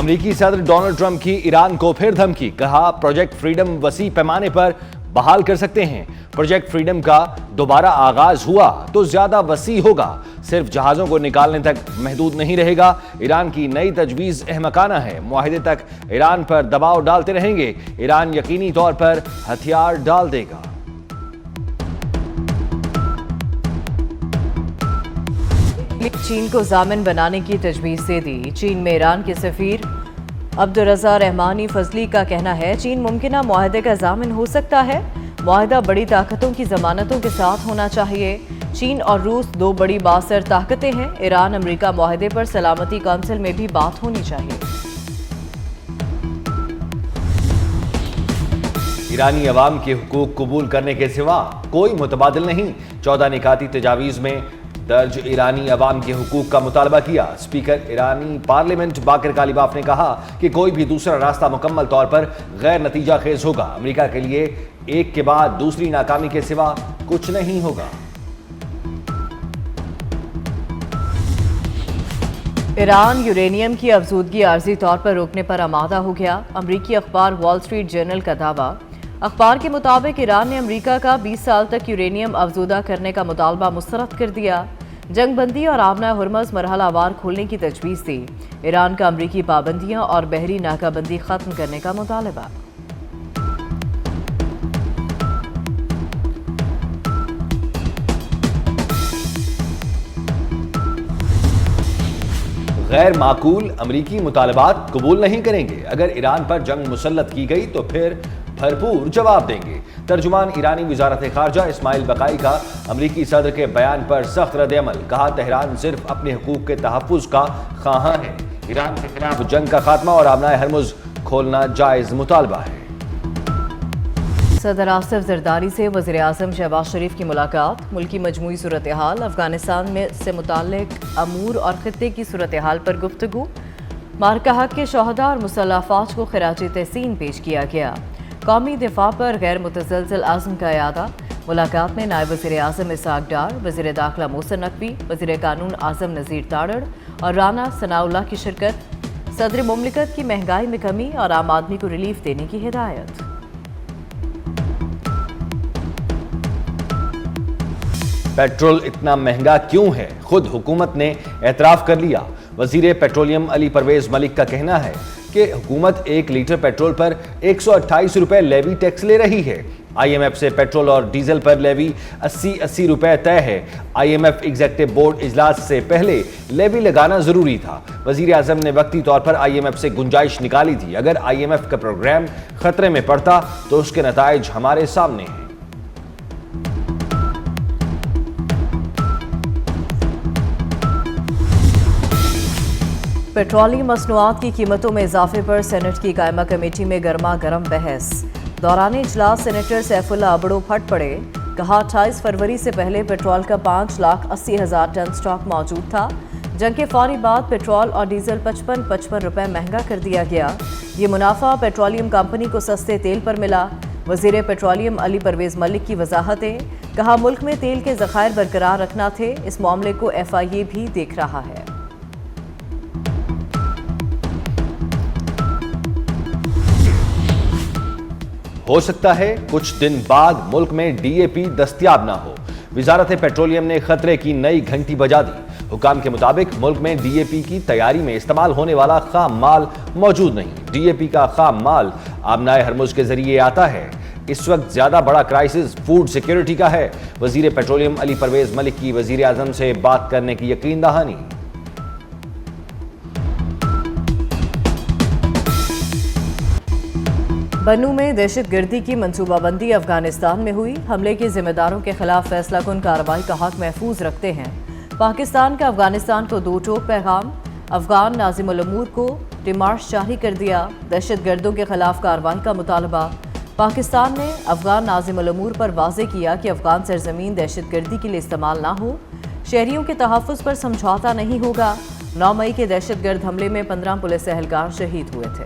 امریکی صدر Donald Trump کی ایران کو پھر دھمکی، کہا پروجیکٹ فریڈم وسیع پیمانے پر بحال کر سکتے ہیں۔ پروجیکٹ فریڈم کا دوبارہ آغاز ہوا تو زیادہ وسیع ہوگا، صرف جہازوں کو نکالنے تک محدود نہیں رہے گا۔ ایران کی نئی تجویز احمقانہ ہے، معاہدے تک ایران پر دباؤ ڈالتے رہیں گے، ایران یقینی طور پر ہتھیار ڈال دے گا۔ چین کو ضامن بنانے کی تجویز دے دی۔ چین میں ایران کے سفیر عبدالرضا رحمانی فضلی کا کہنا ہے چین ممکنہ معاہدے کا ضامن ہو سکتا ہے، معاہدہ بڑی طاقتوں کی ضمانتوں کے ساتھ ہونا چاہیے۔ چین اور روس دو بڑی بااثر طاقتیں ہیں، ایران امریکہ معاہدے پر سلامتی کونسل میں بھی بات ہونی چاہیے۔ ایرانی عوام کے حقوق قبول کرنے کے سوا کوئی متبادل نہیں، 14 نکاتی تجاویز میں درج ایرانی عوام کے حقوق کا مطالبہ کیا۔ اسپیکر ایرانی پارلیمنٹ باقر کالیباف نے کہا کہ کوئی بھی دوسرا راستہ مکمل طور پر غیر نتیجہ خیز ہوگا، امریکہ کے لیے ایک کے بعد دوسری ناکامی کے سوا کچھ نہیں ہوگا۔ ایران یورینیم کی افزودگی عارضی طور پر روکنے پر آمادہ ہو گیا، امریکی اخبار وال سٹریٹ جرنل کا دعویٰ۔ اخبار کے مطابق ایران نے امریکہ کا 20 سال تک یورینیم افزودہ کرنے کا مطالبہ مسترد کر دیا، جنگ بندی اور آبنہ ہرمز مرحلہ وار کھولنے کی تجویز دی، ایران کا امریکی پابندیاں اور بحری ناکہ بندی ختم کرنے کا مطالبہ۔ غیر معقول امریکی مطالبات قبول نہیں کریں گے، اگر ایران پر جنگ مسلط کی گئی تو پھر بھرپور جواب دیں گے۔ ترجمان ایرانی وزارت خارجہ اسماعیل بقائی کا امریکی صدر کے بیان پر سخت رد عمل، کہا تہران صرف اپنے حقوق کے تحفظ کا خواہاں ہے، ایران کے خلاف جنگ کا خاتمہ اور آبنائے ہرمز کھولنا جائز مطالبہ ہے۔ صدر آصف زرداری سے وزیر اعظم شہباز شریف کی ملاقات، ملکی مجموعی صورتحال، افغانستان میں سے متعلق امور اور خطے کی صورتحال پر گفتگو، مارکہ حق کے شہداء اور مسلح افواج کو خراج تحسین پیش کیا گیا، قومی دفاع پر غیر متزلزل عزم کا اعادہ۔ ملاقات میں نائب وزیر اعظم اسحاق ڈار، وزیر داخلہ محسن نقوی، وزیر قانون اعظم نذیر تاڑڑ اور رانا ثناء اللہ کی شرکت، صدر مملکت کی مہنگائی میں کمی اور عام آدمی کو ریلیف دینے کی ہدایت۔ پیٹرول اتنا مہنگا کیوں ہے؟ خود حکومت نے اعتراف کر لیا۔ وزیر پیٹرولیم علی پرویز ملک کا کہنا ہے کہ حکومت 1 لیٹر پیٹرول پر 128 روپے لیوی ٹیکس لے رہی ہے۔ آئی ایم ایف سے پیٹرول اور ڈیزل پر لیوی 80 روپے طے ہے۔ I M F executive board اجلاس سے پہلے لیوی لگانا ضروری تھا۔ وزیر اعظم نے وقتی طور پر آئی ایم ایف سے گنجائش نکالی تھی، اگر آئی ایم ایف کا پروگرام خطرے میں پڑتا تو اس کے نتائج ہمارے سامنے ہیں۔ پیٹرولیم مصنوعات کی قیمتوں میں اضافے پر سینٹ کی قائمہ کمیٹی میں گرما گرم بحث، دوران اجلاس سینیٹر سیف اللہ ابڑو پھٹ پڑے، کہا 28 فروری سے پہلے پیٹرول کا 5,80,000 ٹن سٹاک موجود تھا، جنگ کے فوری بعد پیٹرول اور ڈیزل 55 روپے مہنگا کر دیا گیا، یہ منافع پیٹرولیم کمپنی کو سستے تیل پر ملا۔ وزیر پیٹرولیم علی پرویز ملک کی وضاحتیں، کہا ملک میں تیل کے ذخائر برقرار رکھنا تھے، اس معاملے کو ایف آئی اے بھی دیکھ رہا ہے۔ ہو سکتا ہے کچھ دن بعد ملک میں ڈی اے پی دستیاب نہ ہو، وزارت پیٹرولیم نے خطرے کی نئی گھنٹی بجا دی۔ حکام کے مطابق ملک میں ڈی اے پی کی تیاری میں استعمال ہونے والا خام مال موجود نہیں، ڈی اے پی کا خام مال آبنائے ہرمز کے ذریعے آتا ہے۔ اس وقت زیادہ بڑا کرائسس فوڈ سیکیورٹی کا ہے، وزیر پیٹرولیم علی پرویز ملک کی وزیر اعظم سے بات کرنے کی یقین دہانی۔ بنوں میں دہشت گردی کی منصوبہ بندی افغانستان میں ہوئی، حملے کے ذمہ داروں کے خلاف فیصلہ کن کارروائی کا حق محفوظ رکھتے ہیں۔ پاکستان کا افغانستان کو 2 ٹوک پیغام، افغان ناظم الامور کو ڈیمارش جاری کر دیا، دہشت گردوں کے خلاف کارروائی کا مطالبہ۔ پاکستان نے افغان ناظم الامور پر واضح کیا کہ افغان سرزمین دہشت گردی کے لیے استعمال نہ ہو، شہریوں کے تحفظ پر سمجھوتہ نہیں ہوگا۔ 9 مئی کے دہشت گرد حملے میں 15 پولیس اہلکار شہید ہوئے تھے۔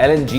LNG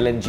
LNG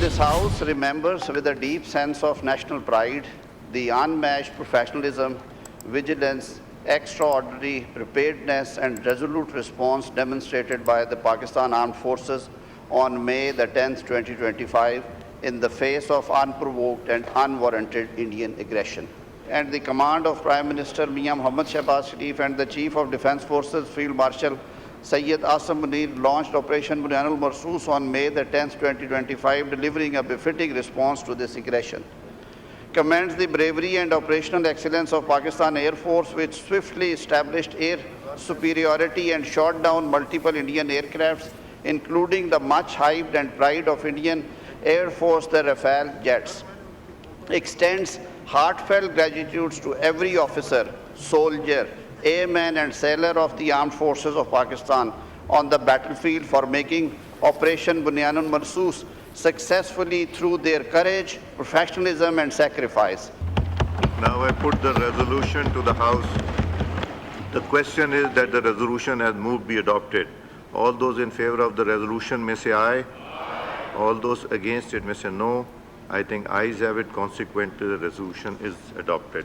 This House remembers with a deep sense of national pride the unmatched professionalism, vigilance, extraordinary preparedness and resolute response demonstrated by the Pakistan Armed Forces on May the 10th, 2025 in the face of unprovoked and unwarranted Indian aggression. And the command of Prime Minister Mian Mohammad Shehbaz Sharif and the Chief of Defence Forces Field Marshal Sayyid Asim Munir launched Operation Bunyan al-Marsus on May the 10th, 2025, delivering a befitting response to this aggression. Commends the bravery and operational excellence of Pakistan Air Force, which swiftly established air superiority and shot down multiple Indian aircrafts, including the much-hyped and pride of Indian Air Force, the Rafale jets. Extends heartfelt gratitude to every officer, soldier, airman and sailor of the Armed Forces of Pakistan on the battlefield for making Operation Bunyan al-Marsus successfully through their courage, professionalism and sacrifice. Now I put the resolution to the House. The question is that the resolution has moved be adopted. All those in favor of the resolution may say aye. All those against it may say no. I think ayes have it. Consequently, the resolution is adopted.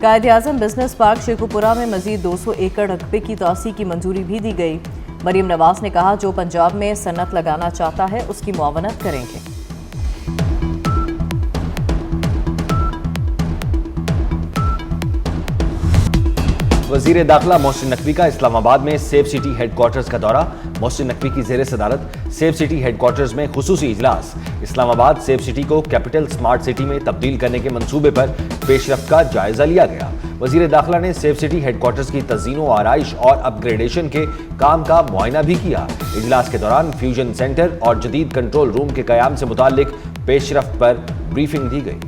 Quaid Azam business park Sheikhupura میں مزید 200 ایکڑ رقبے کی توسیع کی منظوری بھی دی گئی۔ مریم نواز نے کہا جو پنجاب میں صنعت لگانا چاہتا ہے اس کی معاونت کریں گے۔ وزیر داخلہ محسن نقوی کا اسلام آباد میں سیف سٹی ہیڈ کوارٹرز کا دورہ۔ محسن نقوی کی زیر صدارت سیف سٹی ہیڈ کوارٹرز میں خصوصی اجلاس۔ اسلام آباد سیف سٹی کو کیپٹل سمارٹ سٹی میں تبدیل کرنے کے منصوبے پر پیش رفت کا جائزہ لیا گیا۔ وزیر داخلہ نے سیف سٹی ہیڈ کوارٹرز کی تزئین و آرائش اور اپ گریڈیشن کے کام کا معائنہ بھی کیا۔ اجلاس کے دوران فیوژن سینٹر اور جدید کنٹرول روم کے قیام سے متعلق پیش رفت پر بریفنگ دی گئی۔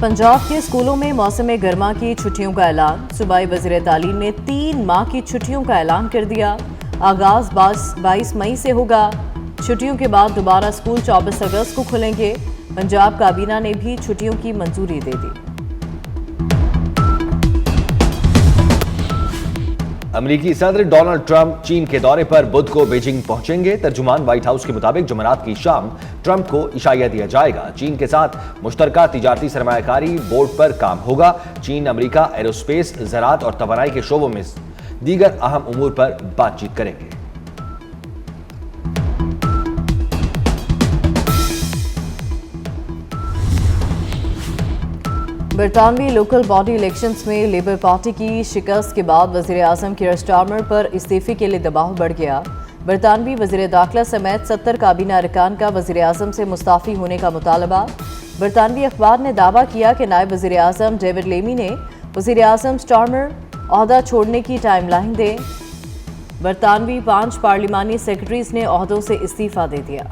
پنجاب کے اسکولوں میں موسم گرما کی چھٹیوں کا اعلان۔ صوبائی وزیر تعلیم نے 3 ماہ کی چھٹیوں کا اعلان کر دیا۔ آغاز 22 مئی سے ہوگا۔ چھٹیوں کے بعد دوبارہ اسکول 24 اگست کو کھلیں گے۔ پنجاب کابینہ نے بھی چھٹیوں کی منظوری دے دی۔ امریکی صدر ڈونلڈ ٹرمپ چین کے دورے پر بدھ کو بیجنگ پہنچیں گے۔ ترجمان وائٹ ہاؤس کے مطابق جمعرات کی شام ٹرمپ کو عشائیہ دیا جائے گا۔ چین کے ساتھ مشترکہ تجارتی سرمایہ کاری بورڈ پر کام ہوگا۔ چین امریکہ ایروسپیس، زراعت اور توانائی کے شعبوں میں دیگر اہم امور پر بات چیت کریں گے۔ برطانوی لوکل باڈی الیکشنز میں لیبر پارٹی کی شکست کے بعد وزیر اعظم کیئر سٹارمر پر استعفے کے لیے دباؤ بڑھ گیا۔ برطانوی وزیر داخلہ سمیت 70 کابینہ ارکان کا وزیر اعظم سے مستعفی ہونے کا مطالبہ۔ برطانوی اخبار نے دعویٰ کیا کہ نائب وزیر اعظم ڈیوڈ لیمی نے وزیر اعظم سٹارمر عہدہ چھوڑنے کی ٹائم لائن دے۔ برطانوی 5 پارلیمانی سیکرٹریز نے عہدوں سے استعفیٰ دے دیا۔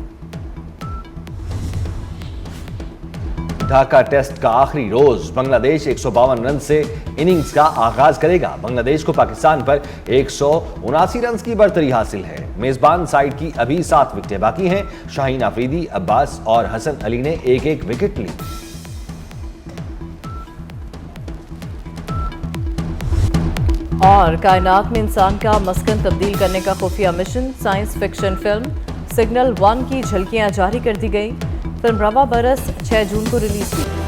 ڈھاکہ ٹیسٹ کا آخری روز بنگلہ دیش 152 رن سے اننگز کا آغاز کرے گا۔ بنگلہ دیش کو پاکستان پر 179 رنز کی برتری حاصل ہے۔ میزبان سائیڈ کی ابھی 7 وکٹیں باقی ہیں۔ شاہین آفریدی، عباس اور حسن علی نے ایک ایک وکٹ لی۔ اور کائنات میں انسان کا مسکن تبدیل کرنے کا خفیہ mission, science fiction film signal 1 کی جھلکیاں جاری کر دی گئی۔ فلم رواں برس 6 جون کو ریلیز ہوئی۔